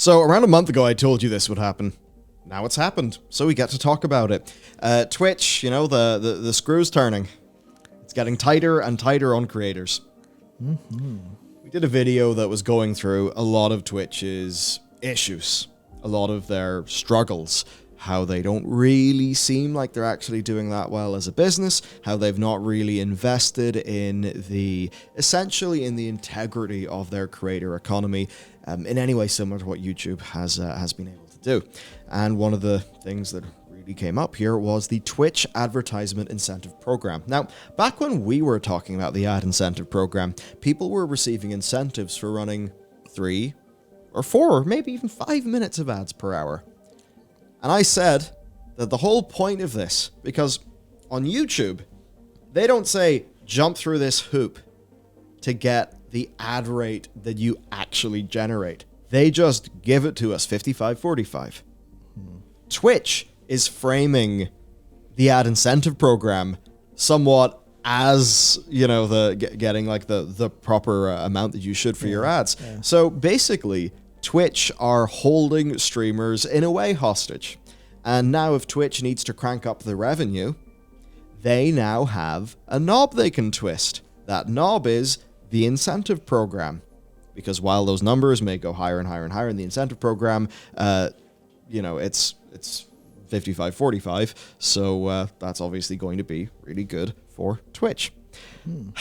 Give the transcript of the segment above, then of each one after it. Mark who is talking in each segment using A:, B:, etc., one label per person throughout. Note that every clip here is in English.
A: So around a month ago, I told you this would happen. Now it's happened, so we get to talk about it. Twitch, you know, the screw's turning. It's getting tighter and tighter on creators. Mm-hmm. We did a video that was going through a lot of Twitch's issues, a lot of their struggles, how they don't really seem like they're actually doing that well as a business, how they've not really invested in essentially in the integrity of their creator economy in any way similar to what YouTube has been able to do. And one of the things that really came up here was the Twitch advertisement incentive program. Now, back when we were talking about the ad incentive program, people were receiving incentives for running 3 or 4 or maybe even 5 minutes of ads per hour. And I said that the whole point of this, because on YouTube, they don't say jump through this hoop to get the ad rate that you actually generate. They just give it to us 55-45. Twitch is framing the ad incentive program somewhat as, you know, getting like the proper amount that you should for your ads. Yeah. So basically, Twitch are holding streamers in a way hostage. And now if Twitch needs to crank up the revenue, they now have a knob they can twist. That knob is the incentive program. Because while those numbers may go higher and higher and higher in the incentive program, you know, it's 55-45, so that's obviously going to be really good for Twitch. And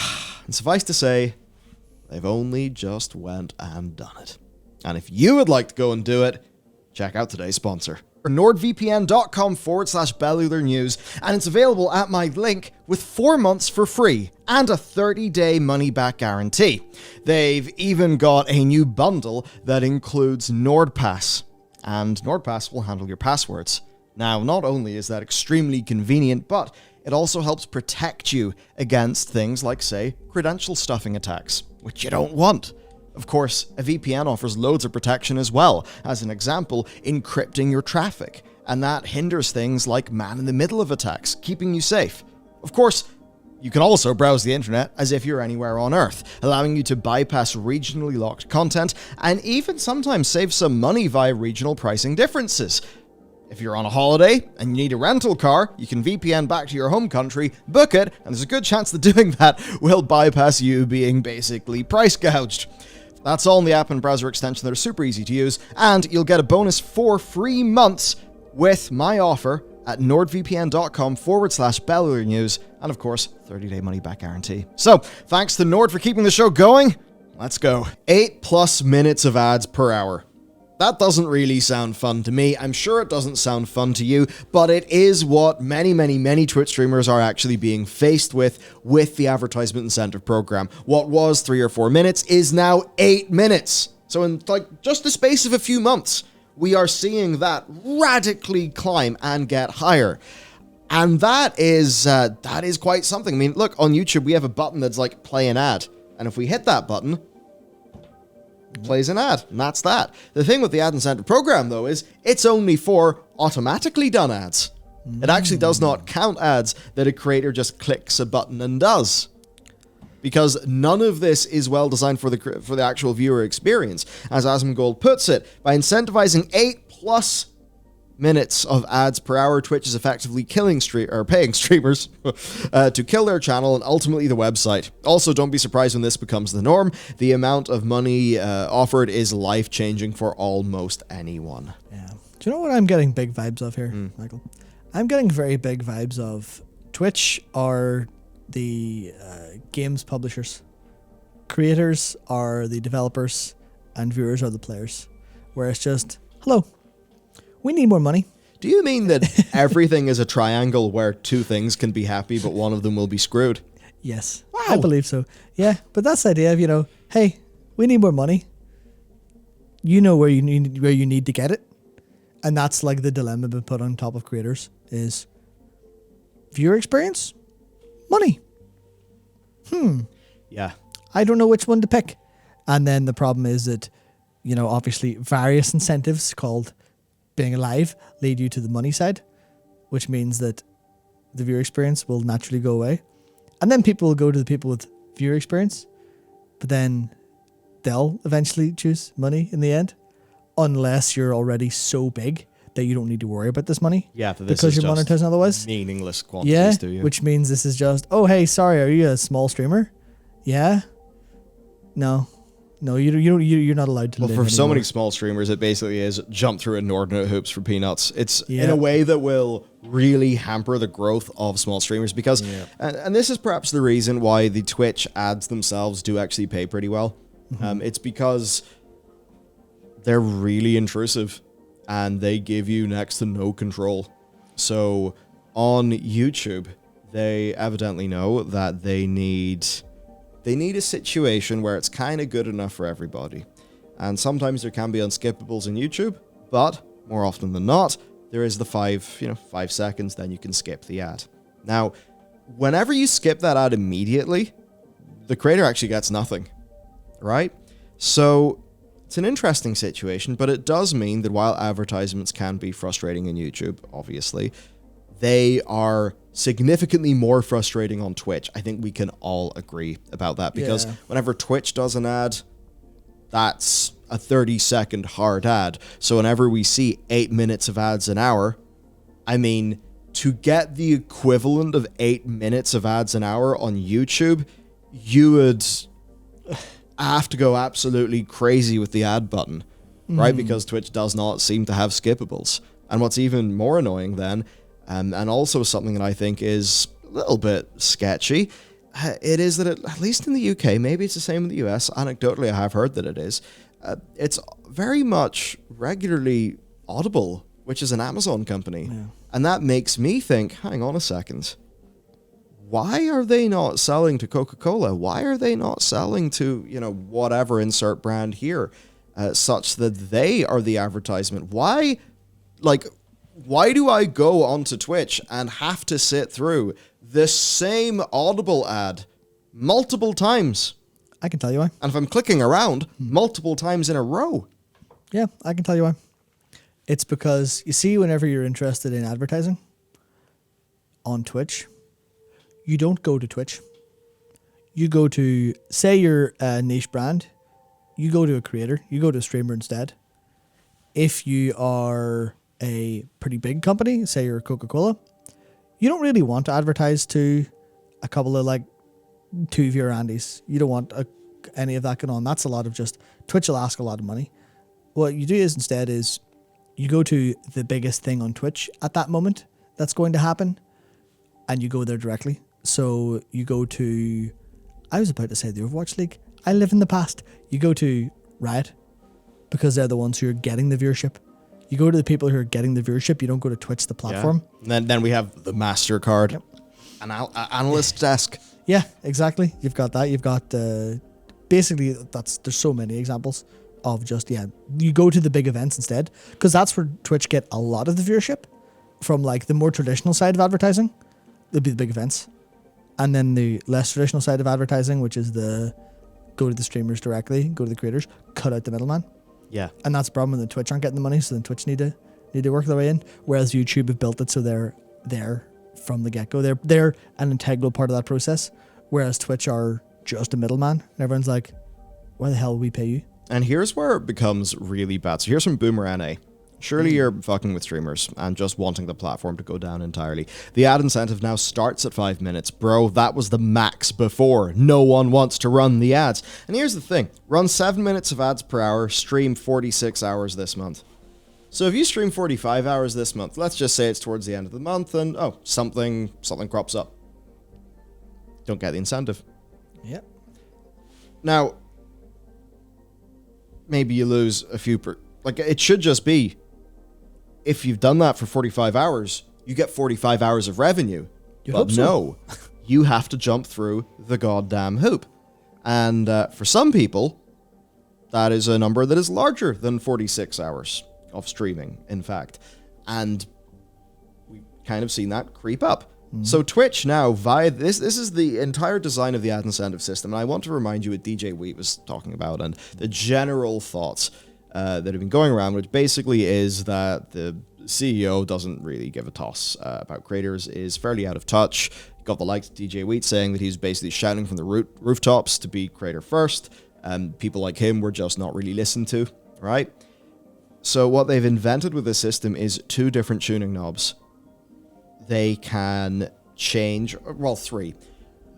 A: suffice to say, they've only just went and done it. And if you would like to go and do it, check out today's sponsor. NordVPN.com/Bellular News, and it's available at my link with 4 months for free and a 30-day money-back guarantee. They've even got a new bundle that includes NordPass, and NordPass will handle your passwords. Now, not only is that extremely convenient, but it also helps protect you against things like, say, credential stuffing attacks, which you don't want. Of course, a VPN offers loads of protection as well, as an example, encrypting your traffic, and that hinders things like man-in-the-middle of attacks, keeping you safe. Of course, you can also browse the internet as if you're anywhere on Earth, allowing you to bypass regionally locked content, and even sometimes save some money via regional pricing differences. If you're on a holiday and you need a rental car, you can VPN back to your home country, book it, and there's a good chance that doing that will bypass you being basically price gouged. That's all in the app and browser extension that are super easy to use, and you'll get a bonus 4 free months with my offer at nordvpn.com/Bellular News, and of course, 30-day money-back guarantee. So, thanks to Nord for keeping the show going. Let's go. 8+ minutes of ads per hour. That doesn't really sound fun to me. I'm sure it doesn't sound fun to you, but it is what many Twitch streamers are actually being faced with the advertisement incentive program. What was 3 or 4 minutes is now 8 minutes. So in like just the space of a few months, we are seeing that radically climb and get higher. And that is quite something. I mean, look, on YouTube, we have a button that's like play an ad. And if we hit that button, plays an ad, and that's that. The thing with the ad incentive program, though, is it's only for automatically done ads. It actually does not count ads that a creator just clicks a button and does. Because none of this is well designed for the actual viewer experience. As Asmongold puts it, by incentivizing 8+ minutes of ads per hour, Twitch is effectively paying streamers to kill their channel and ultimately the website. Also, don't be surprised when this becomes the norm. The amount of money offered is life-changing for almost anyone.
B: Yeah. Do you know what I'm getting big vibes of here, Michael? I'm getting very big vibes of Twitch are the games publishers. Creators are the developers and viewers are the players. Where it's just, hello, we need more money.
A: Do you mean that everything is a triangle where two things can be happy, but one of them will be screwed?
B: Yes. Wow. I believe so. Yeah, but that's the idea of, you know, hey, we need more money. You know where you need to get it. And that's like the dilemma been put on top of creators is viewer experience, money.
A: Yeah.
B: I don't know which one to pick. And then the problem is that, you know, obviously various incentives called being alive lead you to the money side, which means that the viewer experience will naturally go away. And then people will go to the people with viewer experience, but then they'll eventually choose money in the end. unless you're already so big that you don't need to worry about this money.
A: Yeah, that this
B: because
A: is
B: you're
A: just
B: monetizing otherwise.
A: meaningless quantities
B: Yeah,
A: to you.
B: which means this is just, oh, hey, sorry, are you a small streamer? Yeah. No, you're not allowed to
A: Well,
B: live
A: for so
B: anymore.
A: many small streamers, it basically is jump through inordinate hoops for peanuts. It's in
B: Yeah.
A: a way that will really hamper the growth of small streamers because, and this is perhaps the reason why the Twitch ads themselves do actually pay pretty well. It's because they're really intrusive and they give you next to no control. So on YouTube, they evidently know that they need a situation where it's kind of good enough for everybody. And sometimes there can be unskippables in YouTube, but more often than not, there is the 5 seconds, then you can skip the ad. Now, whenever you skip that ad immediately, the creator actually gets nothing, right? So it's an interesting situation, but it does mean that while advertisements can be frustrating in YouTube, obviously, they are significantly more frustrating on Twitch. I think we can all agree about that because whenever Twitch does an ad, that's a 30-second hard ad. So whenever we see 8 minutes of ads an hour, I mean, to get the equivalent of 8 minutes of ads an hour on YouTube, you would have to go absolutely crazy with the ad button, right? Because Twitch does not seem to have skippables. And what's even more annoying then, and also something that I think is a little bit sketchy, it is that at least in the UK, maybe it's the same in the US, anecdotally I have heard that it is, it's very much regularly Audible, which is an Amazon company. Yeah. And that makes me think, hang on a second, why are they not selling to Coca-Cola? Why are they not selling to, whatever insert brand here, such that they are the advertisement? Why do I go onto Twitch and have to sit through the same Audible ad multiple times?
B: I can tell you why.
A: And if I'm clicking around multiple times in a row.
B: Yeah, I can tell you why. It's because, you see, whenever you're interested in advertising on Twitch, you don't go to Twitch. You go to, say you're a niche brand, you go to a creator, you go to a streamer instead. If you are a pretty big company, say you're Coca-Cola, you don't really want to advertise to a couple of two of your Andys. You don't want any of that going on. That's a lot of just, Twitch will ask a lot of money. What you do instead is you go to the biggest thing on Twitch at that moment that's going to happen, and you go there directly. So you go to, I was about to say the Overwatch League. I live in the past. You go to Riot because they're the ones who are getting the viewership. You go to the people who are getting the viewership. You don't go to Twitch, the platform.
A: Yeah. And then we have the MasterCard, an analyst desk.
B: Yeah, exactly. You've got that. You've got basically there's so many examples of just, you go to the big events instead, because that's where Twitch get a lot of the viewership from, the more traditional side of advertising. There'll be the big events. And then the less traditional side of advertising, which is go to the streamers directly, go to the creators, cut out the middleman. Yeah. And that's the problem when the Twitch aren't getting the money, so then Twitch need to work their way in. Whereas YouTube have built it so they're there from the get-go. They're an integral part of that process. Whereas Twitch are just a middleman. And everyone's like, why the hell will we pay you?
A: And here's where it becomes really bad. So here's from Boomer NA. Surely you're fucking with streamers and just wanting the platform to go down entirely. The ad incentive now starts at 5 minutes. Bro, that was the max before. No one wants to run the ads. And here's the thing. Run 7 minutes of ads per hour, stream 46 hours this month. So if you stream 45 hours this month, let's just say it's towards the end of the month and, something crops up. Don't get the incentive.
B: Yep.
A: Now, maybe you lose a few it should just be, if you've done that for 45 hours, you get 45 hours of revenue. But no, you have to jump through the goddamn hoop. And for some people, that is a number that is larger than 46 hours of streaming, in fact. And we've kind of seen that creep up. So Twitch now, via this is the entire design of the ad incentive system. And I want to remind you what DJ Wheat was talking about and the general thoughts that have been going around, which basically is that the CEO doesn't really give a toss about creators, is fairly out of touch. Got the likes of DJ Wheat saying that he's basically shouting from the rooftops to be creator first. People like him were just not really listened to, right? So what they've invented with this system is 2 different tuning knobs. They can change, well, 3.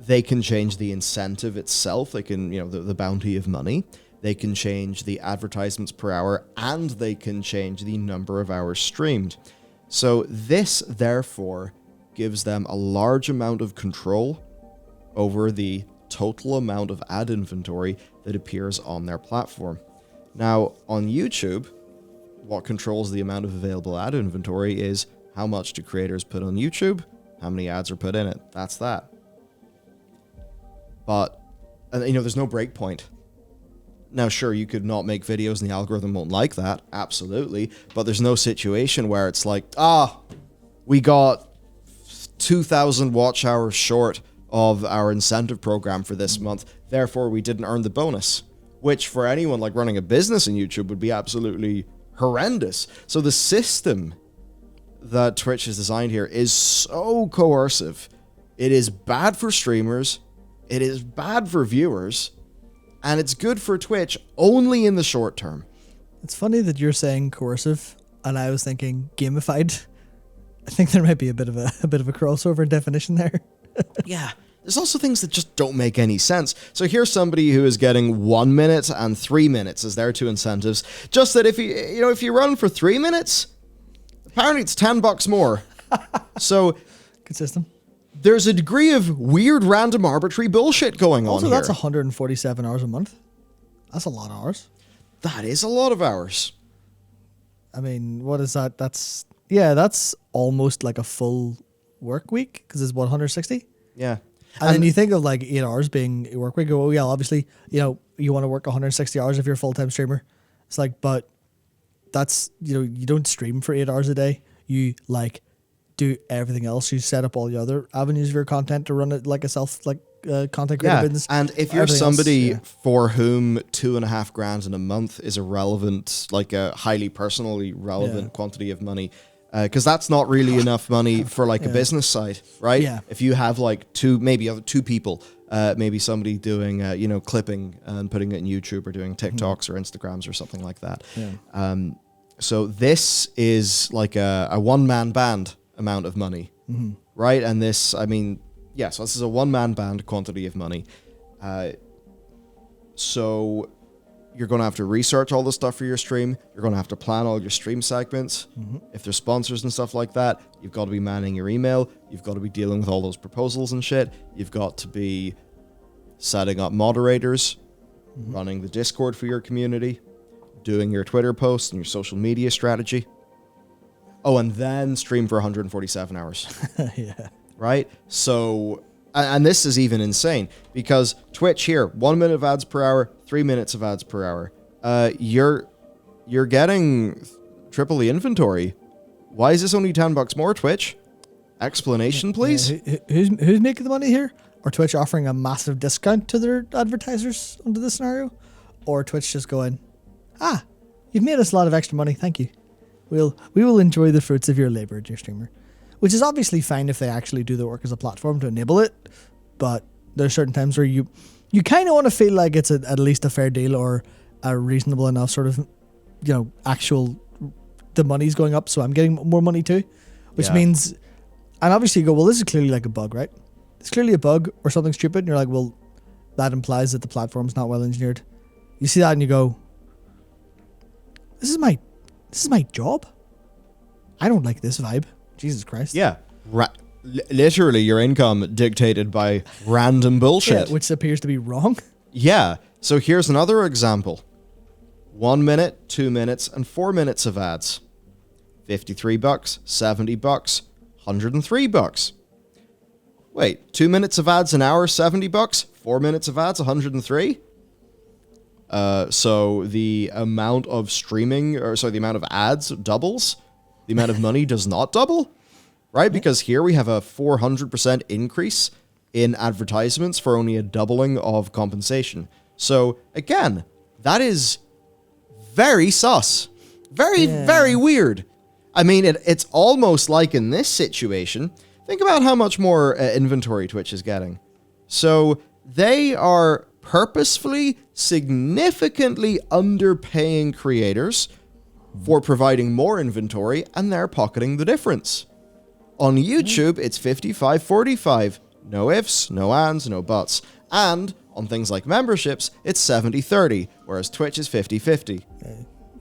A: They can change the incentive itself. They can, the bounty of money. They can change the advertisements per hour, and they can change the number of hours streamed. So this, therefore, gives them a large amount of control over the total amount of ad inventory that appears on their platform. Now, on YouTube, what controls the amount of available ad inventory is how much do creators put on YouTube, how many ads are put in it. That's that. But, there's no breakpoint. Now, sure, you could not make videos and the algorithm won't like that, absolutely, but there's no situation where it's like, we got 2,000 watch hours short of our incentive program for this month, therefore we didn't earn the bonus, which for anyone like running a business in YouTube would be absolutely horrendous. So the system that Twitch has designed here is so coercive. It is bad for streamers, it is bad for viewers, and it's good for Twitch only in the short term.
B: It's funny that you're saying coercive, and I was thinking gamified. I think there might be a bit of a crossover definition there.
A: Yeah. There's also things that just don't make any sense. So here's somebody who is getting 1 minute and 3 minutes as their 2 incentives. Just that if you run for 3 minutes, apparently it's $10 more. So
B: good system.
A: There's a degree of weird, random, arbitrary bullshit going on here.
B: Also, that's 147 hours a month. That's a lot of hours.
A: That is a lot of hours.
B: I mean, what is that? That's almost like a full work week, because it's 160.
A: Yeah.
B: And then you think of like 8 hours being a work week. Oh yeah, obviously, you want to work 160 hours if you're a full-time streamer. It's like, but that's, you don't stream for 8 hours a day. You do everything else. You set up all the other avenues of your content to run it like a content creator business.
A: And if you're somebody for whom $2,500 in a month is a relevant, like a highly personally relevant quantity of money, because that's not really enough money for like a business site, right? Yeah. If you have like 2 people, maybe somebody doing, clipping and putting it in YouTube, or doing TikToks or Instagrams or something like that. Yeah. So this is like a one-man band amount of money, right? And this, so this is a one-man band quantity of money. So you're going to have to research all the stuff for your stream. You're going to have to plan all your stream segments. If there's sponsors and stuff like that, you've got to be manning your email. You've got to be dealing with all those proposals and shit. You've got to be setting up moderators, running the Discord for your community, doing your Twitter posts and your social media strategy. Oh, and then stream for 147 hours.
B: Yeah.
A: Right? So, and this is even insane, because Twitch here, 1 minute of ads per hour, 3 minutes of ads per hour. You're getting triple the inventory. Why is this only $10 more, Twitch? Explanation, please.
B: Who's making the money here? Or Twitch offering a massive discount to their advertisers under this scenario? Or Twitch just going, you've made us a lot of extra money, thank you. We will enjoy the fruits of your labor, dear streamer. Which is obviously fine if they actually do the work as a platform to enable it, but there's certain times where you kind of want to feel like it's at least a fair deal, or a reasonable enough sort of, the money's going up, so I'm getting more money too. Which means, and obviously you go, well, this is clearly like a bug, right? It's clearly a bug or something stupid, and you're like, well, that implies that the platform's not well engineered. You see that and you go, this is my job. I don't like this vibe. Jesus Christ.
A: Yeah. Literally your income dictated by random bullshit.
B: Yeah, which appears to be wrong.
A: Yeah. So here's another example. 1 minute, 2 minutes, and 4 minutes of ads. $53, $70, $103. Wait, 2 minutes of ads an hour, $70? 4 minutes of ads, 103? So the amount of the amount of ads doubles. The amount of money does not double, right? Because here we have a 400% increase in advertisements for only a doubling of compensation. So again, that is very sus. Very weird. I mean, it's almost like in this situation, think about how much more inventory Twitch is getting. So they are purposefully, significantly underpaying creators for providing more inventory, and they're pocketing the difference. On YouTube, it's 55-45. No ifs, no ands, no buts. And on things like memberships, it's 70-30, whereas Twitch is 50-50.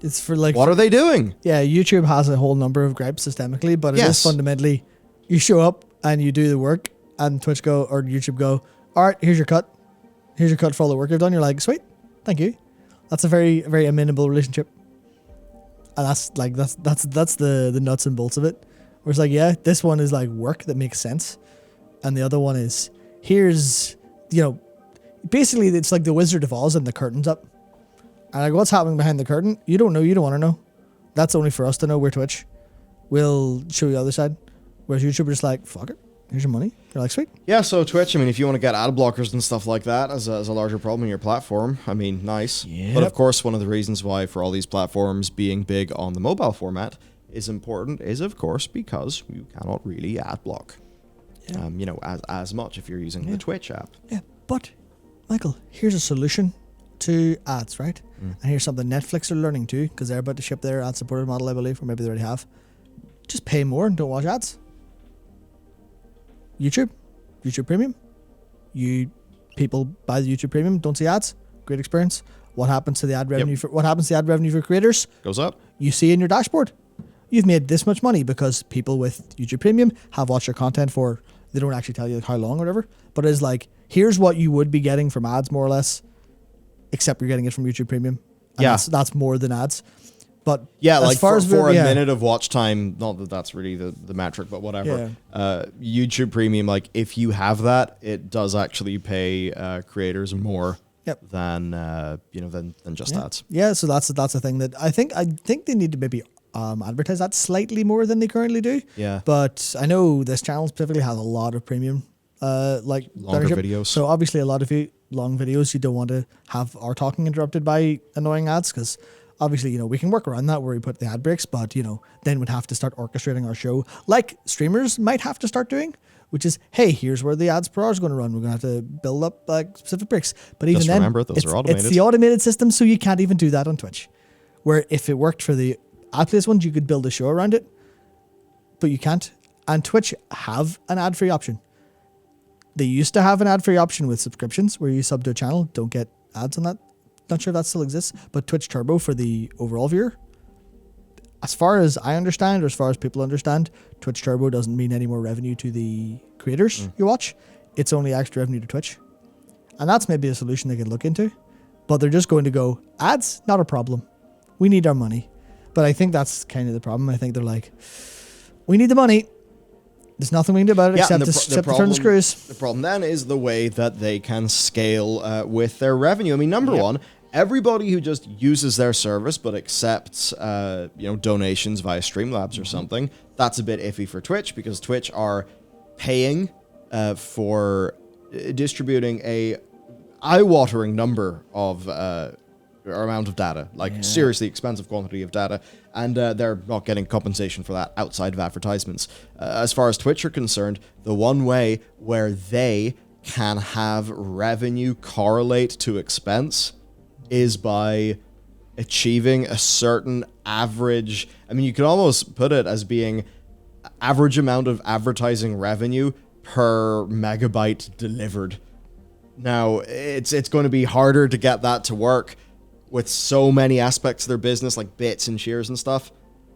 B: It's for like...
A: What are they doing?
B: Yeah, YouTube has a whole number of gripes systemically, but it is fundamentally, you show up and you do the work, and Twitch go, or YouTube go, all right, here's your cut. Here's your cut for all the work you've done. You're like, sweet, thank you. That's a very, very amenable relationship. And that's the nuts and bolts of it. Where it's like, yeah, this one is like work that makes sense. And the other one is, here's, basically it's like the Wizard of Oz and the curtain's up. And like, what's happening behind the curtain? You don't know, you don't want to know. That's only for us to know. We're Twitch. We'll show you the other side. Whereas YouTube are just like, fuck it. Here's your money. You're like, sweet.
A: Yeah, so Twitch, if you want to get ad blockers and stuff like that as a larger problem in your platform, nice.
B: Yep.
A: But of course, one of the reasons why for all these platforms being big on the mobile format is important is, of course, because you cannot really ad block, as much if you're using the Twitch app.
B: Yeah, but, Michael, here's a solution to ads, right? And here's something Netflix are learning too, because they're about to ship their ad-supported model, I believe, or maybe they already have. Just pay more and don't watch ads. YouTube Premium. People buy the YouTube Premium, don't see ads. Great experience. What happens to the ad revenue for creators?
A: Goes up.
B: You see in your dashboard. You've made this much money because people with YouTube Premium have watched your content for, they don't actually tell you how long or whatever, but it's like, here's what you would be getting from ads more or less, except you're getting it from YouTube Premium. And that's more than ads. But
A: yeah,
B: as
A: like
B: far
A: for
B: as
A: a minute of watch time, not that that's really the metric, but whatever.
B: Yeah.
A: YouTube Premium, like if you have that, it does actually pay creators more than just ads.
B: Yeah, so that's a thing that I think they need to maybe advertise that slightly more than they currently do.
A: Yeah.
B: But I know this channel specifically has a lot of premium like
A: longer videos.
B: So obviously a lot of long videos, you don't want to have our talking interrupted by annoying ads, because obviously, we can work around that where we put the ad breaks, but, then we'd have to start orchestrating our show like streamers might have to start doing, which is, hey, here's where the ads per hour is going to run. We're going to have to build up like specific breaks. But even then,
A: remember, those are automated.
B: It's the automated system, so you can't even do that on Twitch. Where if it worked for the ad place ones, you could build a show around it, but you can't. And Twitch have an ad-free option. They used to have an ad-free option with subscriptions where you sub to a channel, don't get ads on that. Not sure if that still exists, but Twitch Turbo for the overall viewer. As far as I understand, or as far as people understand, Twitch Turbo doesn't mean any more revenue to the creators you watch. It's only extra revenue to Twitch. And that's maybe a solution they could look into. But they're just going to go, ads, not a problem. We need our money. But I think that's kind of the problem. I think they're like, we need the money. There's nothing we can do about it except to turn the screws.
A: The problem then is the way that they can scale with their revenue. Number one, everybody who just uses their service but accepts donations via Streamlabs or something, that's a bit iffy for Twitch, because Twitch are paying for distributing a eye-watering number of amount of data, seriously expensive quantity of data, and they're not getting compensation for that outside of advertisements. As far as Twitch are concerned, the one way where they can have revenue correlate to expense is by achieving a certain average. You could almost put it as being average amount of advertising revenue per megabyte delivered. Now, it's going to be harder to get that to work with so many aspects of their business, like bits and shares and stuff.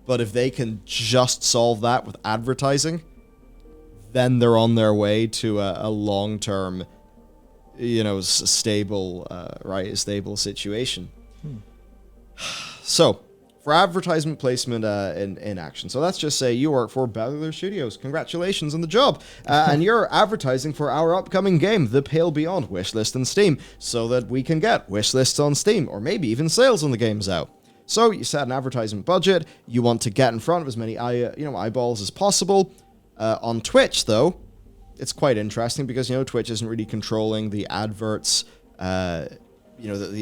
A: But if they can just solve that with advertising, then they're on their way to a long-term, stable situation. So, for advertisement placement in action. So let's just say you work for Bellular Studios. Congratulations on the job. And you're advertising for our upcoming game, The Pale Beyond, wishlist on Steam, so that we can get wishlists on Steam, or maybe even sales when the game's out. So you set an advertisement budget. You want to get in front of as many eyeballs as possible. On Twitch, though, it's quite interesting because, Twitch isn't really controlling the adverts, the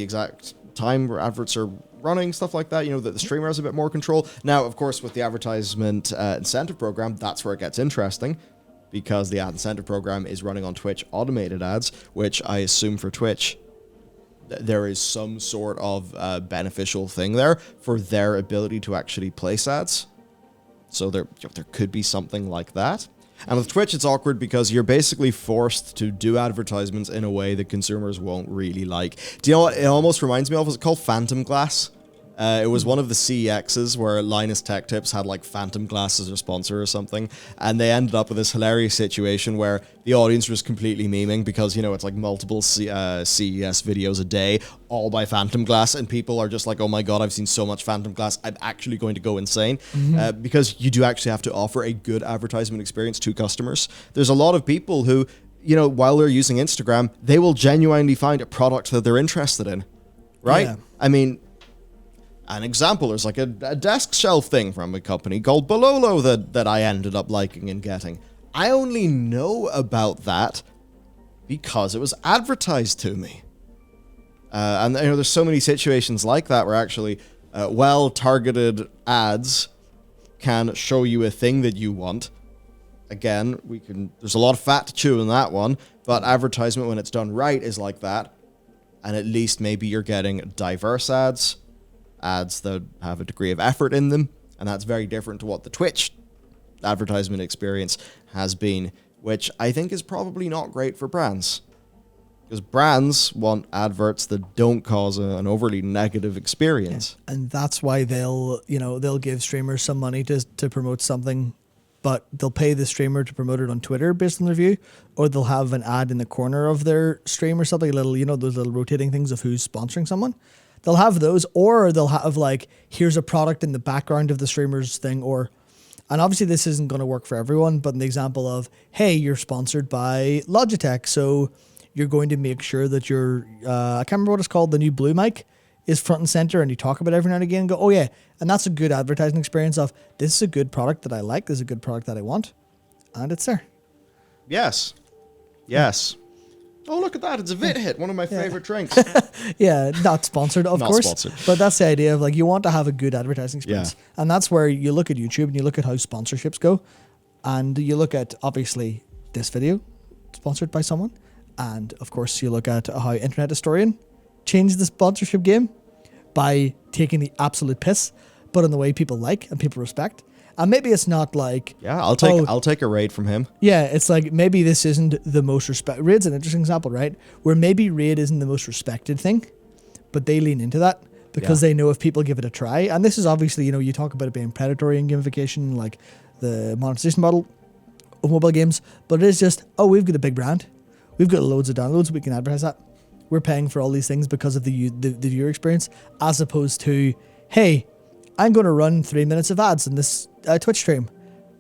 A: exact time where adverts are running, stuff like that, that the streamer has a bit more control. Now, of course, with the advertisement incentive program, that's where it gets interesting, because the ad incentive program is running on Twitch automated ads, which I assume for Twitch there is some sort of beneficial thing there for their ability to actually place ads. So there could be something like that. And with Twitch, it's awkward because you're basically forced to do advertisements in a way that consumers won't really like. Do you know what it almost reminds me of? Is it called Phantom Glass? It was one of the CEXs where Linus Tech Tips had like Phantom Glass as their sponsor or something, and they ended up with this hilarious situation where the audience was completely memeing because, you know, it's like multiple CES videos a day, all by Phantom Glass, and people are just like, oh my god, I've seen so much Phantom Glass, I'm actually going to go insane, because you do actually have to offer a good advertisement experience to customers. There's a lot of people who, you know, while they're using Instagram, they will genuinely find a product that they're interested in, right?
B: Yeah.
A: I mean, an example is like a desk shelf thing from a company called Bellular that I ended up liking and getting. I only know about that because it was advertised to me. And you know, there's so many situations like that where actually well-targeted ads can show you a thing that you want. Again, there's a lot of fat to chew in that one, but advertisement when it's done right is like that. And at least maybe you're getting diverse ads that have a degree of effort in them, and that's very different to what the Twitch advertisement experience has been, which I think is probably not great for brands. Because brands want adverts that don't cause an overly negative experience.
B: Yeah. And that's why they'll give streamers some money to promote something, but they'll pay the streamer to promote it on Twitter based on their view, or they'll have an ad in the corner of their stream or something, those little rotating things of who's sponsoring someone. They'll have those, or they'll have like, here's a product in the background of the streamer's thing, and obviously this isn't going to work for everyone, but in the example of, hey, you're sponsored by Logitech, so you're going to make sure that your, I can't remember what it's called, the new Blue mic is front and center, and you talk about it every now and again and go, oh yeah, and that's a good advertising experience of, this is a good product that I like, this is a good product that I want, and it's there.
A: Yes. Oh, look at that. It's a VitHit, one of my favorite drinks.
B: Yeah, not sponsored, of
A: Not
B: course.
A: Sponsored.
B: But that's the idea of like, you want to have a good advertising experience.
A: Yeah.
B: And that's where you look at YouTube and you look at how sponsorships go. And you look at, obviously, this video sponsored by someone. And of course, you look at how Internet Historian changed the sponsorship game by taking the absolute piss, but in the way people like and people respect. And maybe it's not like...
A: Yeah, I'll take a raid from him.
B: Yeah, it's like, maybe this isn't the most respect. Raid's an interesting example, right? Where maybe Raid isn't the most respected thing, but they lean into that because they know if people give it a try. And this is obviously, you talk about it being predatory in gamification, like the monetization model of mobile games, but it is just, we've got a big brand. We've got loads of downloads. We can advertise that. We're paying for all these things because of the viewer experience, as opposed to, hey, I'm going to run 3 minutes of ads in this Twitch stream.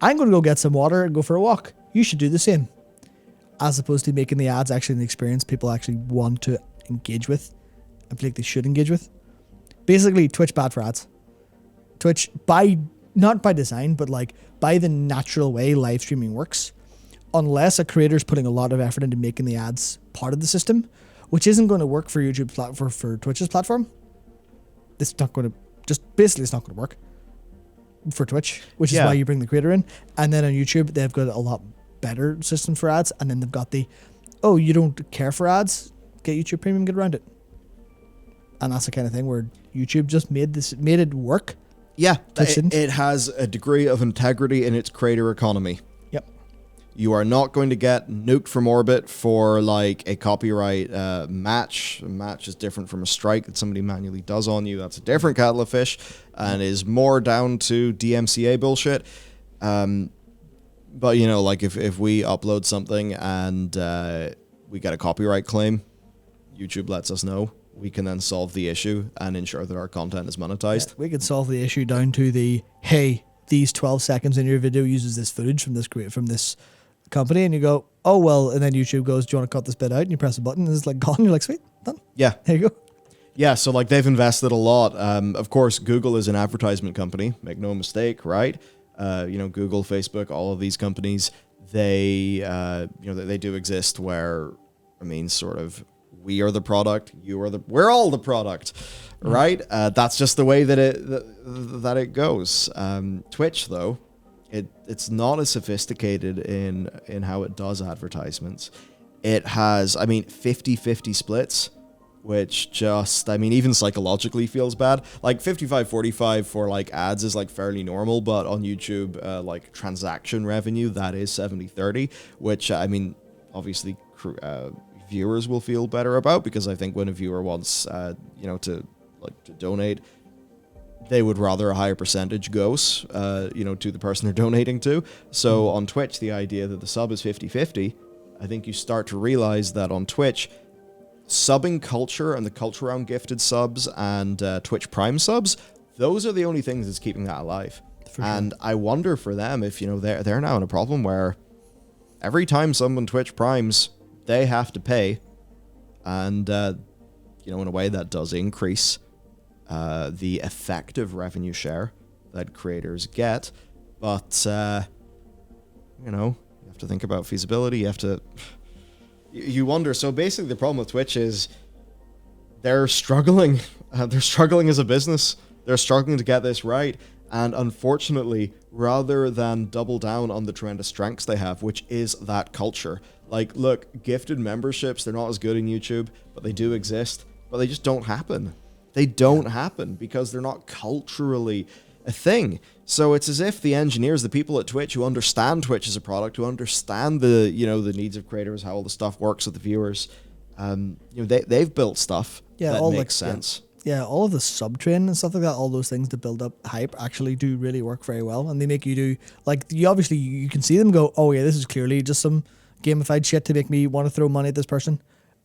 B: I'm going to go get some water and go for a walk. You should do the same. As opposed to making the ads actually an experience people actually want to engage with and feel like they should engage with. Basically, Twitch bad for ads. Twitch, not by design, but like by the natural way live streaming works, unless a creator's putting a lot of effort into making the ads part of the system, which isn't going to work for YouTube's for Twitch's platform. It's not going to... it's not going to work for Twitch, which is why you bring the creator in. And then on YouTube, they've got a lot better system for ads. And then they've got you don't care for ads, get YouTube Premium, get around it. And that's the kind of thing where YouTube just made it work.
A: Yeah, it has a degree of integrity in its creator economy.
B: Yep.
A: You are not going to get nuked from orbit for like a copyright match. A match is different from a strike that somebody manually does on you. That's a different kettle of fish and is more down to DMCA bullshit. But like if we upload something and we get a copyright claim, YouTube lets us know. We can then solve the issue and ensure that our content is monetized.
B: Yeah, we can solve the issue down to hey, these 12 seconds in your video uses this footage from this company, and you go, oh well, and then YouTube goes, do you want to cut this bit out? And you press a button and it's like gone. You're like, sweet, done.
A: Yeah.
B: There you go.
A: Yeah, so like they've invested a lot. Of course, Google is an advertisement company, make no mistake, right? Google, Facebook, all of these companies, they do exist where, sort of, we are the product, we're all the product, right? That's just the way that it goes. Twitch, though, it's not as sophisticated in how it does advertisements. It has, 50-50 splits which just, I mean, even psychologically feels bad. Like 55-45 for like ads is like fairly normal, but on YouTube, like transaction revenue, that is 70-30, which I mean, obviously viewers will feel better about, because I think when a viewer wants, to donate, they would rather a higher percentage goes, to the person they're donating to. So on Twitch, the idea that the sub is 50-50, I think you start to realize that on Twitch, subbing culture and the culture around gifted subs and Twitch Prime subs, those are the only things that's keeping that alive. And I wonder for them if, they're now in a problem where every time someone Twitch Primes, they have to pay. And, in a way that does increase the effective revenue share that creators get. But, you have to think about feasibility. You wonder. So basically the problem with Twitch is they're struggling. They're struggling as a business. They're struggling to get this right. And unfortunately, rather than double down on the tremendous strengths they have, which is that culture, like, look, gifted memberships, they're not as good in YouTube, but they do exist, but they just don't happen. They don't happen because they're not culturally a thing. So it's as if the engineers, the people at Twitch who understand Twitch as a product, who understand the, the needs of creators, how all the stuff works with the viewers, they've built stuff that makes sense.
B: Yeah, all of the sub-training and stuff like that, all those things to build up hype actually do really work very well. And they make you do, like, you can see them go, oh yeah, this is clearly just some gamified shit to make me want to throw money at this person.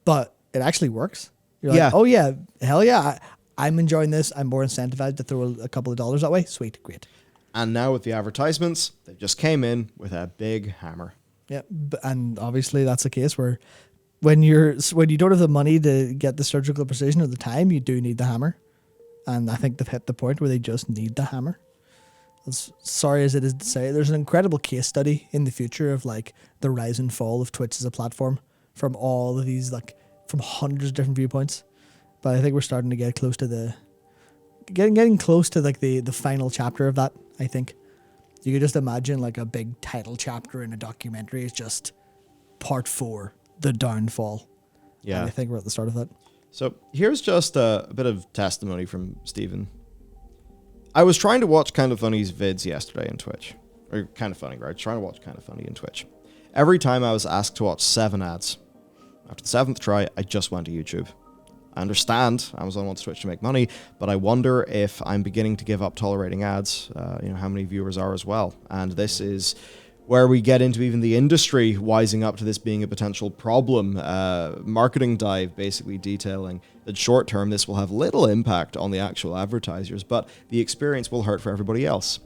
B: But it actually works. You're like, oh yeah, hell yeah, I'm enjoying this. I'm more incentivized to throw a couple of dollars that way. Sweet, great.
A: And now with the advertisements, they just came in with a big hammer.
B: Yeah, and obviously that's the case where when you don't have the money to get the surgical precision or the time, you do need the hammer. And I think they've hit the point where they just need the hammer. As sorry as it is to say, there's an incredible case study in the future of like the rise and fall of Twitch as a platform from all of these, like from hundreds of different viewpoints. But I think we're starting to get close to getting close to like the final chapter of that. I think you could just imagine like a big title chapter in a documentary is just part 4, the downfall. Yeah, and I think we're at the start of that.
A: So here's just a bit of testimony from Stephen. I was trying to watch Kind of Funny's vids yesterday on Twitch. Or Kind of Funny, right? Trying to watch Kind of Funny on Twitch. Every time I was asked to watch 7 ads. After the 7th try, I just went to YouTube. I understand Amazon wants Twitch to make money, but I wonder if I'm beginning to give up tolerating ads, how many viewers are as well. And this is where we get into even the industry wising up to this being a potential problem. Marketing Dive basically detailing that short term this will have little impact on the actual advertisers, but the experience will hurt for everybody else.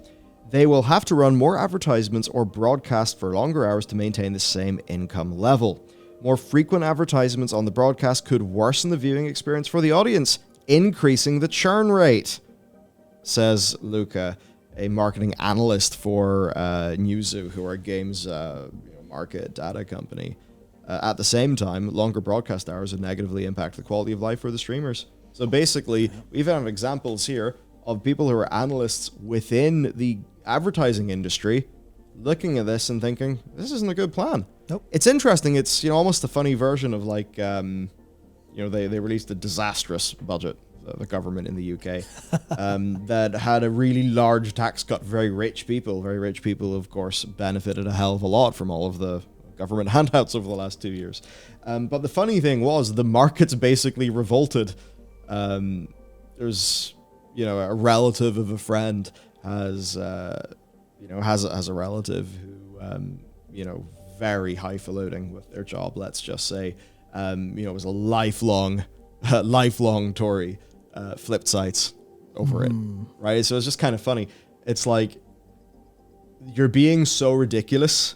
A: They will have to run more advertisements or broadcast for longer hours to maintain the same income level. More frequent advertisements on the broadcast could worsen the viewing experience for the audience, increasing the churn rate, says Luca, a marketing analyst for Newzoo, who are a games market data company. At the same time, longer broadcast hours would negatively impact the quality of life for the streamers. So basically, we even have examples here of people who are analysts within the advertising industry looking at this and thinking, this isn't a good plan.
B: Nope.
A: It's interesting. It's almost a funny version of like, they released a disastrous budget, the government in the UK, that had a really large tax cut for very rich people. Very rich people, of course, benefited a hell of a lot from all of the government handouts over the last 2 years. But the funny thing was the markets basically revolted. There's, a relative of a friend has a relative who, very highfalutin with their job, let's just say, was a lifelong Tory, flipped sites over it, right? So it's just kind of funny. It's like you're being so ridiculous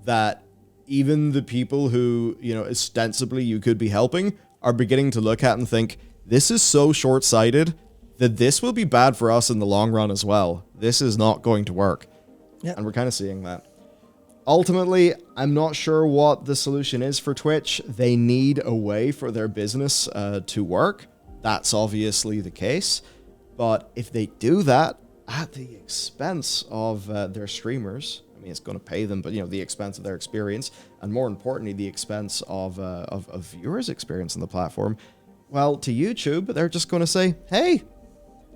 A: that even the people who, ostensibly you could be helping are beginning to look at and think, this is so short-sighted that this will be bad for us in the long run as well. This is not going to work.
B: Yep.
A: And we're kind of seeing that. Ultimately, I'm not sure what the solution is for Twitch. They need a way for their business to work. That's obviously the case. But if they do that at the expense of their streamers, I mean, it's going to pay them, but, the expense of their experience, and more importantly, the expense of viewers' experience on the platform, Well, to YouTube, they're just going to say, hey,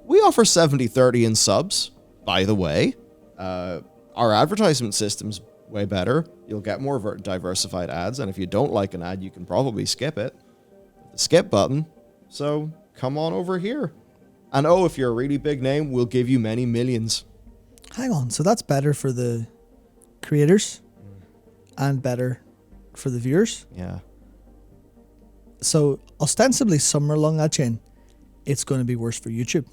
A: we offer 70-30 in subs, by the way. Our advertisement system's way better. You'll get more diversified ads, and if you don't like an ad, you can probably skip it. The skip button. So come on over here. And oh, if you're a really big name, we'll give you many millions.
B: Hang on, so that's better for the creators and better for the viewers?
A: Yeah.
B: So ostensibly somewhere along that chain, it's going to be worse for YouTube.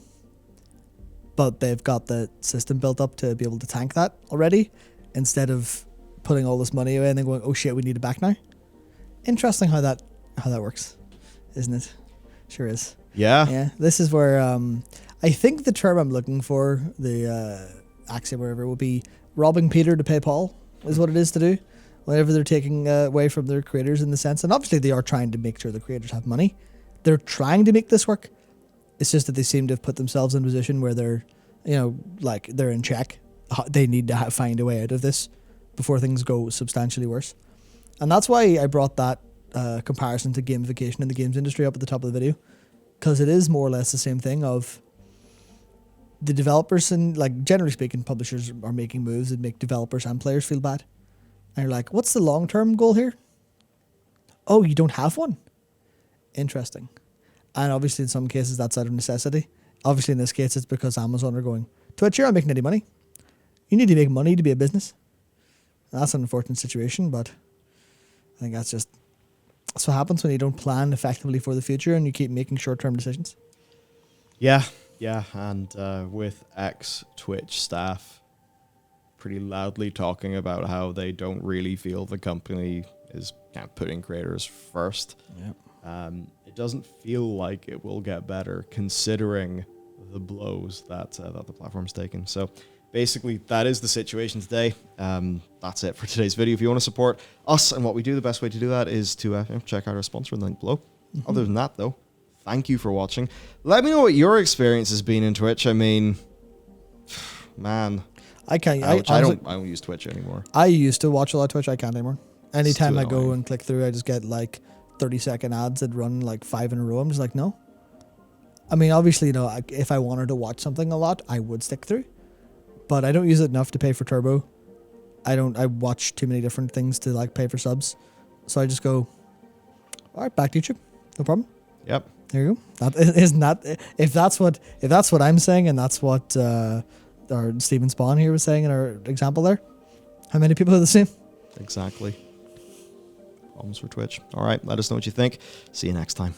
B: But they've got the system built up to be able to tank that already, instead of putting all this money away and then going, oh shit, we need it back now. Interesting how that works, isn't it? Sure is.
A: Yeah.
B: This is where I think the term I'm looking for, the axiom or whatever, will be robbing Peter to pay Paul, is what it is to do whenever they're taking away from their creators, in the sense. And obviously they are trying to make sure the creators have money. They're trying to make this work. It's just that they seem to have put themselves in a position where they're, like they're in check. They need to find a way out of this before things go substantially worse. And that's why I brought that comparison to gamification in the games industry up at the top of the video, because it is more or less the same thing of the developers, and like generally speaking, publishers are making moves that make developers and players feel bad. And you're like, what's the long-term goal here? Oh, you don't have one? Interesting. And obviously in some cases that's out of necessity. Obviously in this case it's because Amazon are going, Twitch, you're not making any money. You need to make money to be a business. And that's an unfortunate situation, but I think that's what happens when you don't plan effectively for the future and you keep making short-term decisions.
A: Yeah, and with ex-Twitch staff pretty loudly talking about how they don't really feel the company is kind of putting creators first.
B: Yep.
A: It doesn't feel like it will get better considering the blows that the platform's taken. So basically, that is the situation today. That's it for today's video. If you want to support us and what we do, the best way to do that is to check out our sponsor link below. Mm-hmm. Other than that, though, thank you for watching. Let me know what your experience has been in Twitch. I mean, man, I don't use Twitch anymore.
B: I used to watch a lot of Twitch. I can't anymore. Anytime I go and click through, I just get like 30-second ads that run like 5 in a row. I'm just like, no. I mean, obviously, if I wanted to watch something a lot, I would stick through. But I don't use it enough to pay for Turbo. I watch too many different things to like pay for subs. So I just go, all right, back to YouTube. No problem.
A: Yep.
B: There you go. If that's what I'm saying, and that's what our Steven Spawn here was saying in our example there, how many people are the same?
A: Exactly. Problems for Twitch. All right, let us know what you think. See you next time.